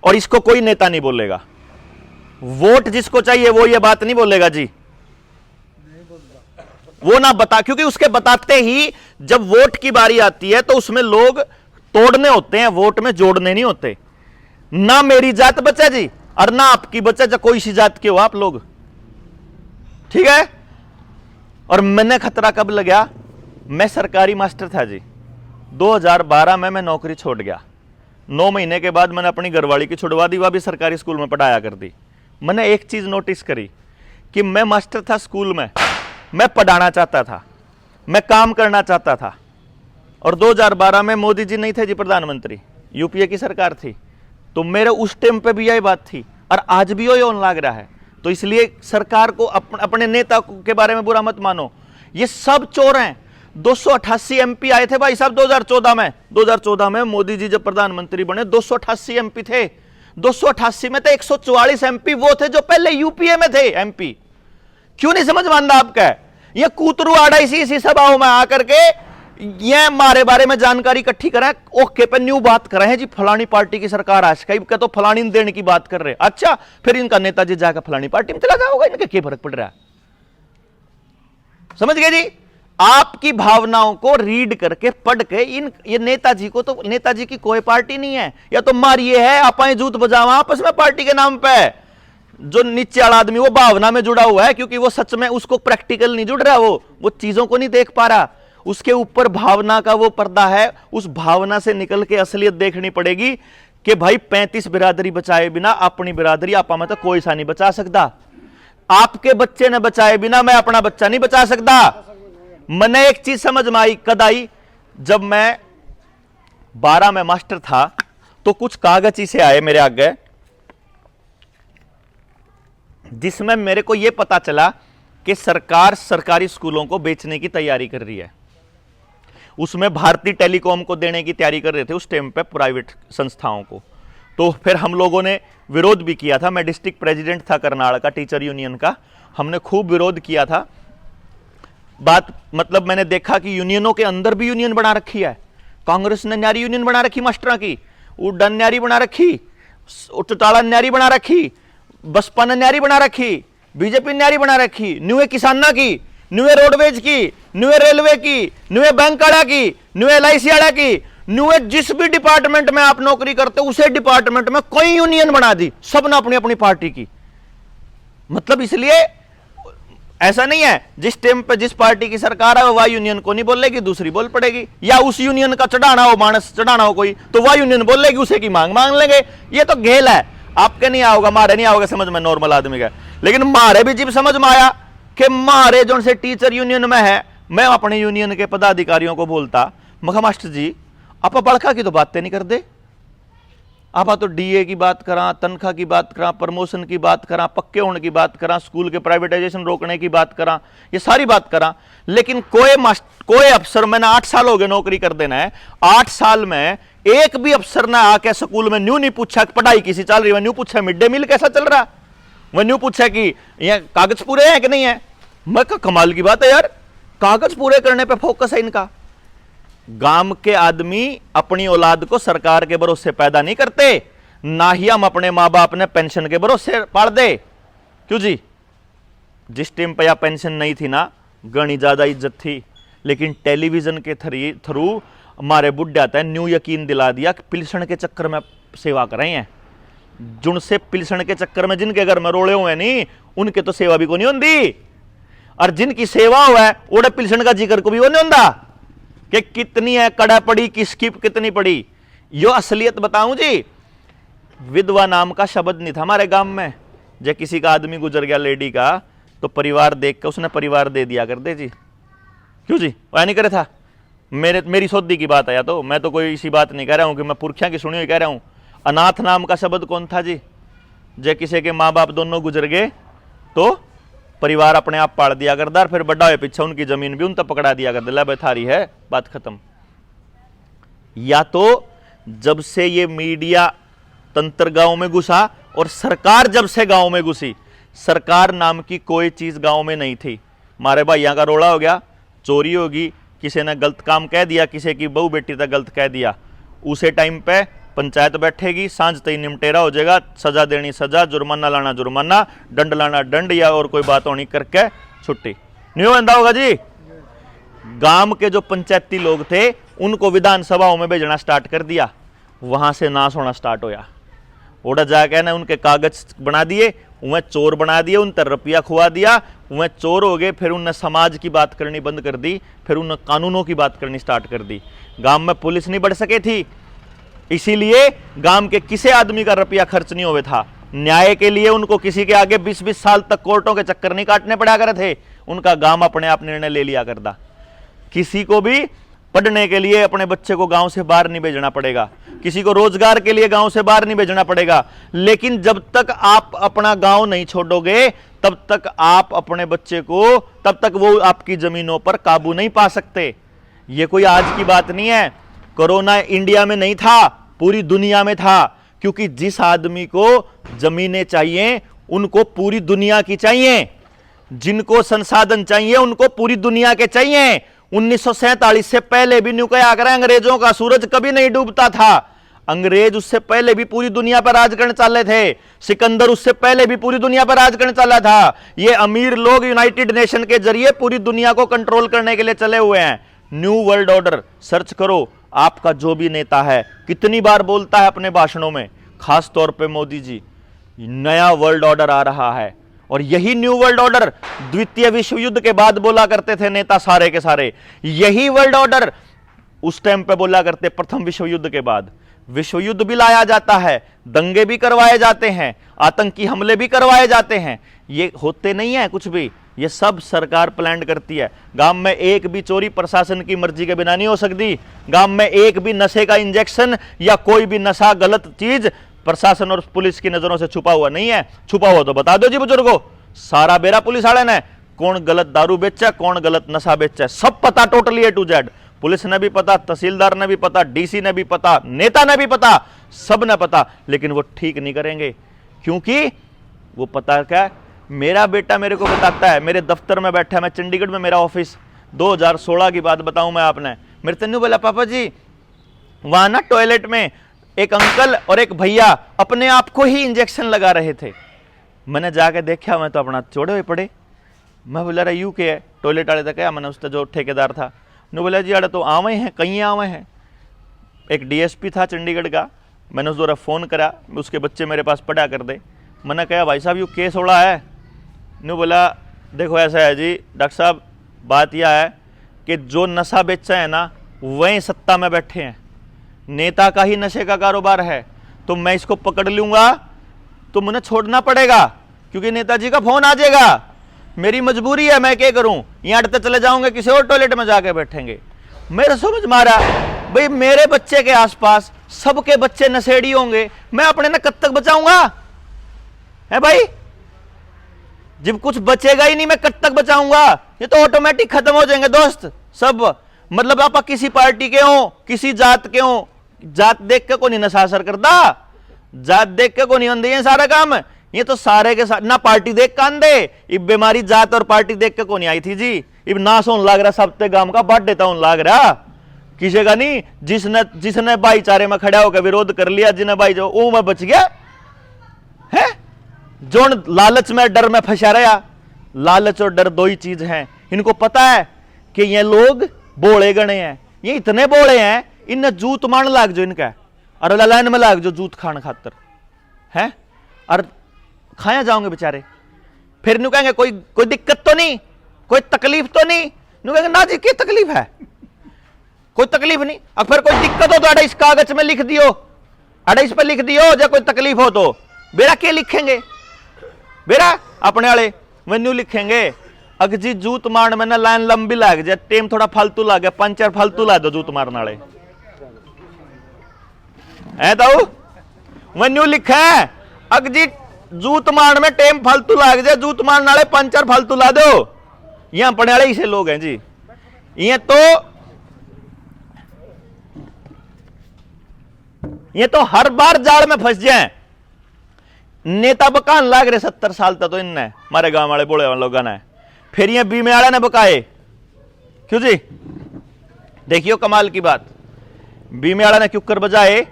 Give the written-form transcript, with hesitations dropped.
और इसको कोई नेता नहीं बोलेगा। वोट जिसको चाहिए वो ये बात नहीं बोलेगा जी, वो ना बता, क्योंकि उसके बताते ही जब वोट की बारी आती है तो उसमें लोग तोड़ने होते हैं, वोट में जोड़ने नहीं होते। ना मेरी जात बचे जी और ना आपकी बचे, जो कोई सी जात के हो आप लोग, ठीक है। और मैंने खतरा कब लगा, मैं सरकारी मास्टर था जी, 2012 में मैं नौकरी छोड़ गया। 9 महीने के बाद मैंने अपनी घरवाली की छुड़वा दी, वह भी सरकारी स्कूल में पढ़ाया कर दी। मैंने एक चीज नोटिस करी कि मैं मास्टर था स्कूल में, मैं पढ़ाना चाहता था, मैं काम करना चाहता था। और 2012 में मोदी जी नहीं थे जी प्रधानमंत्री, यूपीए की सरकार थी, तो मेरे उस टाइम पे भी यही बात थी और आज भी यही होने लग रहा है। तो इसलिए सरकार को अपने नेता के बारे में बुरा मत मानो, ये सब चोर हैं। 288 एमपी आए थे भाई साहब 2014 में मोदी जी जब प्रधानमंत्री बने 288 एमपी थे। 288 में तो 144 एमपी वो थे जो पहले यूपीए में थे एमपी। क्यों नहीं समझ मानता आपका? ये कूतरू आड़ा इसी सभाओं में आकर के ये हमारे बारे में जानकारी इकट्ठी करें, ओके पे न्यू बात कर रहे हैं जी, फलानी पार्टी की सरकार आज कई का तो फलानी देने की बात कर रहे हैं। अच्छा, फिर इनका नेताजी जाकर फलानी पार्टी में चला गया होगा, इनके क्या फर्क पड़ रहा है? समझ गए जी? आपकी भावनाओं को रीड करके पढ़ के ये नेताजी को, तो नेताजी की कोई पार्टी नहीं है, या तो मारिए है आप जूत बजावा आपस में पार्टी के नाम पे। जो नीचे वाला आदमी वो भावना में जुड़ा हुआ है, क्योंकि वो सच में उसको प्रैक्टिकल नहीं जुड़ रहा, वो चीजों को नहीं देख पा रहा। उसके ऊपर भावना का वो पर्दा है, उस भावना से निकल के असलियत देखनी पड़ेगी कि भाई 35 बिरादरी बचाए बिना अपनी बिरादरी आपा में तो कोई सा नहीं बचा सकता। आपके बच्चे ने बचाए बिना मैं अपना बच्चा नहीं बचा सकता। मैंने एक चीज समझ में आई कद आई, जब मैं 12 में मास्टर था तो कुछ कागज से आए मेरे आगे, जिसमें मेरे को यह पता चला कि सरकार सरकारी स्कूलों को बेचने की तैयारी कर रही है। उसमें भारतीय टेलीकॉम को देने की तैयारी कर रहे थे उस टाइम पे प्राइवेट संस्थाओं को। तो फिर हम लोगों ने विरोध भी किया था। मैं डिस्ट्रिक्ट प्रेसिडेंट था करनाल का टीचर यूनियन का, हमने खूब विरोध किया था। बात मतलब मैंने देखा कि यूनियनों के अंदर भी यूनियन बना रखी है। कांग्रेस ने न्यारी यूनियन बना रखी मास्टरों की, उड्डन न्यारी बना रखी, चौटाला न्यारी बना रखी, बसपा ने न्यारी बना रखी, बीजेपी न्यारी बना रखी, न्यूए किसाना की, न्यूए रोडवेज की, न्यूए रेलवे की, न्यूए बैंक वाला की, न्यूए LIC वाला की, न्यूए जिस भी डिपार्टमेंट में आप नौकरी करते हो उसे डिपार्टमेंट में कोई यूनियन बना दी, सबने अपनी अपनी पार्टी की। मतलब इसलिए ऐसा नहीं है जिस टाइम पे जिस पार्टी की सरकार है वह यूनियन को नहीं बोलेगी, दूसरी बोल पड़ेगी, या उस यूनियन का चढ़ाना हो, मानस चढ़ाना हो कोई, तो वह यूनियन बोलेगी, उसे की मांग लेंगे। ये तो घेल है, आपके नहीं आओगे, मारे नहीं आओगे समझ में नॉर्मल आदमी का। लेकिन मारे भी जब समझ में आया कि मारे जो से टीचर यूनियन में है, मैं अपने यूनियन के पदाधिकारियों को बोलता, मखा मास्टर जी आप बड़का की तो बातें नहीं कर दे, आप तो DA की बात करा, तनख्वाह की बात करा, प्रमोशन की बात करा, पक्के होने की बात करा, स्कूल के प्राइवेटाइजेशन रोकने की बात करा, ये सारी बात करा। लेकिन कोई अफसर, मैंने 8 साल हो गए नौकरी कर देना है, 8 साल में एक भी अफसर ने आके स्कूल में न्यू नहीं पूछा पढ़ाई किसी चल रही है, न्यू पूछा मिड डे मील कैसा चल रहा, वह न्यू पूछा कि ये कागज पूरे हैं कि नहीं है। मैं कमाल की बात है यार, कागज पूरे करने पे फोकस है इनका। गांव के आदमी अपनी औलाद को सरकार के भरोसे पैदा नहीं करते, ना ही हम अपने माँ बाप ने पेंशन के भरोसे पाल दे। क्यों जी? जिस टाइम पे या पेंशन नहीं थी ना, गणी ज्यादा इज्जत थी, लेकिन टेलीविजन के थ्रू हमारे बुढ़े आता है न्यू यकीन दिला दिया कि पिलसण के चक्कर में सेवा कर रहे हैं। जिनसे पिलसण के चक्कर में जिनके घर में रोड़े हुए नहीं, उनके तो सेवा भी को नहीं होती, और जिनकी सेवा हुआ है ओडे पिलसण का जिक्र को भी वो नहीं होता कि कितनी है कड़ा पड़ी, किसकी कितनी पड़ी। यो असलियत बताऊं जी, विधवा नाम का शब्द नहीं था हमारे गांव में। जब किसी का आदमी गुजर गया लेडी का, तो परिवार देख के उसने परिवार दे दिया कर दे जी। क्यों जी? वह नहीं करे था। मेरी सौदी की बात आया तो मैं तो कोई इसी बात नहीं कह रहा हूं कि मैं पुरखिया की सुनी हुई कह रहा हूं। अनाथ नाम का शब्द कौन था जी? जब किसी के माँ बाप दोनों गुजर गए तो परिवार अपने आप पाड़ दिया करदार, फिर बड़ा हुए पीछे उनकी जमीन भी उन तक पकड़ा दिया कर दिला, थारी है बात खत्म। या तो जब से ये मीडिया तंत्र गांव में घुसा और सरकार जब से गांव में घुसी, सरकार नाम की कोई चीज गांव में नहीं थी। हमारे भाइयों का रोड़ा हो गया, चोरी होगी, किसी ने गलत काम कह दिया, किसी की बहू बेटी तक गलत कह दिया, उसे टाइम पे पंचायत बैठेगी, सांझ तक निमटेरा हो जाएगा, सजा देनी सजा, जुर्माना लाना जुर्माना, दंड लाना दंड, या और कोई बात होनी करके छुट्टी। नहीं होगा जी। गांव के जो पंचायती लोग थे उनको विधानसभाओं में भेजना स्टार्ट कर दिया, वहां से नाश होना स्टार्ट होया। ओडा जाके ना उनके कागज बना दिए, उन्हें चोर बना दिए, उन तर रुपया खुआ दिया, वह चोर हो गए। फिर उनने समाज की बात करनी बंद कर दी, फिर उन्होंने कानूनों की बात करनी स्टार्ट कर दी। गांव में पुलिस नहीं बढ़ सके थी, इसीलिए गांव के किसी आदमी का रुपया खर्च नहीं हुए था। न्याय के लिए उनको किसी के आगे 20-20 साल तक कोर्टों के चक्कर नहीं काटने पड़ा करे थे, उनका गांव अपने आप निर्णय ले लिया करता। किसी को भी पढ़ने के लिए अपने बच्चे को गांव से बाहर नहीं भेजना पड़ेगा, किसी को रोजगार के लिए गांव से बाहर नहीं भेजना पड़ेगा, लेकिन जब तक आप अपना गांव नहीं छोड़ोगे तब तक आप अपने बच्चे को, तब तक वो आपकी जमीनों पर काबू नहीं पा सकते। ये कोई आज की बात नहीं है। कोरोना इंडिया में नहीं था, पूरी दुनिया में था, क्योंकि जिस आदमी को जमीनें चाहिए उनको पूरी दुनिया की चाहिए, जिनको संसाधन चाहिए उनको पूरी दुनिया के चाहिए। 1947 से पहले भी न्यू क्या करें, अंग्रेजों का सूरज कभी नहीं डूबता था। अंग्रेज उससे पहले भी पूरी दुनिया पर राज करने चले थे, सिकंदर उससे पहले भी पूरी दुनिया पर राज करने चला था। ये अमीर लोग यूनाइटेड नेशन के जरिए पूरी दुनिया को कंट्रोल करने के लिए चले हुए हैं। न्यू वर्ल्ड ऑर्डर सर्च करो, आपका जो भी नेता है कितनी बार बोलता है अपने भाषणों में, खास तौर पे मोदी जी, नया वर्ल्ड ऑर्डर आ रहा है। और यही न्यू वर्ल्ड ऑर्डर द्वितीय विश्व युद्ध के बाद बोला करते थे नेता सारे के सारे, यही वर्ल्ड ऑर्डर उस टाइम पे बोला करते प्रथम विश्व युद्ध के बाद। विश्व युद्ध भी लाया जाता है, दंगे भी करवाए जाते हैं, आतंकी हमले भी करवाए जाते हैं, ये होते नहीं है कुछ भी, ये सब सरकार प्लान करती है। गांव में एक भी चोरी प्रशासन की मर्जी के बिना नहीं हो सकती। गांव में एक भी नशे का इंजेक्शन या कोई भी नशा गलत चीज प्रशासन और पुलिस की नजरों से छुपा हुआ नहीं है। छुपा हुआ तो बता दो जी बुजुर्गों, सारा बेरा पुलिस वाले ने, कौन गलत दारू बेचा, कौन गलत नशा बेचा, सब पता, totally A to Z। Police ने भी पता, तहसीलदार ने भी पता, डीसी ने भी पता, नेता ने भी पता, सब ने पता, लेकिन वो ठीक नहीं करेंगे, क्योंकि वो पता क्या, मेरा बेटा मेरे को बताता है, मेरे दफ्तर में बैठा है, मैं चंडीगढ़ में मेरा ऑफिस, 2016 की बात बताऊं मैं आपने, मेरे तन्नू बोला पापा जी वहां ना टॉयलेट में एक अंकल और एक भैया अपने आप को ही इंजेक्शन लगा रहे थे। मैंने जाके देखा, मैं तो अपना चोड़े हुए पड़े। मैं बोला रहा यू के है, टॉयलेट वाले तक, मैंने उसका जो ठेकेदार था ने बोला जी अरे तो आवे हैं, कहीं आवे हैं। एक डीएसपी था चंडीगढ़ का, मैंने उस द्वारा फ़ोन करा, उसके बच्चे मेरे पास पढ़ा कर दे। मैंने कहा भाई साहब यू केस उड़ा है। ने बोला देखो ऐसा है जी डॉक्टर साहब, बात यह है कि जो नशा बेचा है ना वहीं सत्ता में बैठे हैं, नेता का ही नशे का कारोबार है, तो मैं इसको पकड़ लूंगा तो मुझे छोड़ना पड़ेगा, क्योंकि नेताजी का फोन आ जाएगा, मेरी मजबूरी है, मैं क्या करूं, यहाँ अड़ते चले जाऊंगे, किसी और टॉयलेट में जाके बैठेंगे। मेरे समझ मारा भाई मेरे बच्चे के आसपास सबके बच्चे नशेड़ी होंगे, मैं अपने ना कब तक बचाऊंगा है भाई, जब कुछ बचेगा ही नहीं मैं कब तक बचाऊंगा, ये तो ऑटोमेटिक खत्म हो जाएंगे दोस्त सब। मतलब आप किसी पार्टी के हो, किसी जात के हो, जात देख के को नहीं नशा असर करता, जात देख के को नहीं अंधे सारा काम, ये तो सारे के सारे ना पार्टी देख का अंधे, इब बीमारी जात और पार्टी देख के को नहीं आई थी जी, इब नाश होने लग रहा सबते गांव का, बढ़ देता होने लग रहा किसी का नहीं, जिसने भाईचारे में खड़ा होकर विरोध कर लिया, जिन्हें भाई जो वो मैं बच गया है, जो लालच में डर में फंसा रहा। लालच और डर दो ही चीज हैं, इनको पता है कि ये लोग बोले गणे हैं, ये इतने बोले हैं, इन्हें जूत मान लाग जो इनका, और लाइन में लाग जो जूत खान खातर है, और खाया जाओगे बेचारे। फिर नु कहेंगे कोई दिक्कत तो नहीं, कोई तकलीफ तो नहीं, नु कहेंगे ना जी क्या तकलीफ है, कोई तकलीफ नहीं। अब फिर कोई दिक्कत हो तो अड़ा इस कागज में लिख दियो, अड़ा इस पर लिख दियो, जब कोई तकलीफ हो तो बेरा क्या लिखेंगे, बेरा अपने वाले मेन्यू लिखेंगे, अगर जी जूत मारने में ना लाइन लंबी लाग जाए, टेम थोड़ा फालतू लागे, पंचर फालतू ला दो जूत मारने वाले है, तो मेन्यू लिखा है, अगर जी जूत मारने में टेम फालतू लाग जाए, जूत मारने वाले पंचर फालतू ला दो। यहां पढ़ने वाले इसे लोग हैं जी, ये तो हर बार जाल में फंस जाए। नेता बकान लाग रहे 70 साल तक तो इनने हमारे गांव वाले बोले वाले लोगों ने, फिर ये बीमे वाला ने बकाए क्यों जी। देखियो कमाल की बात, बीमे वाला ने क्यों कर बजाए,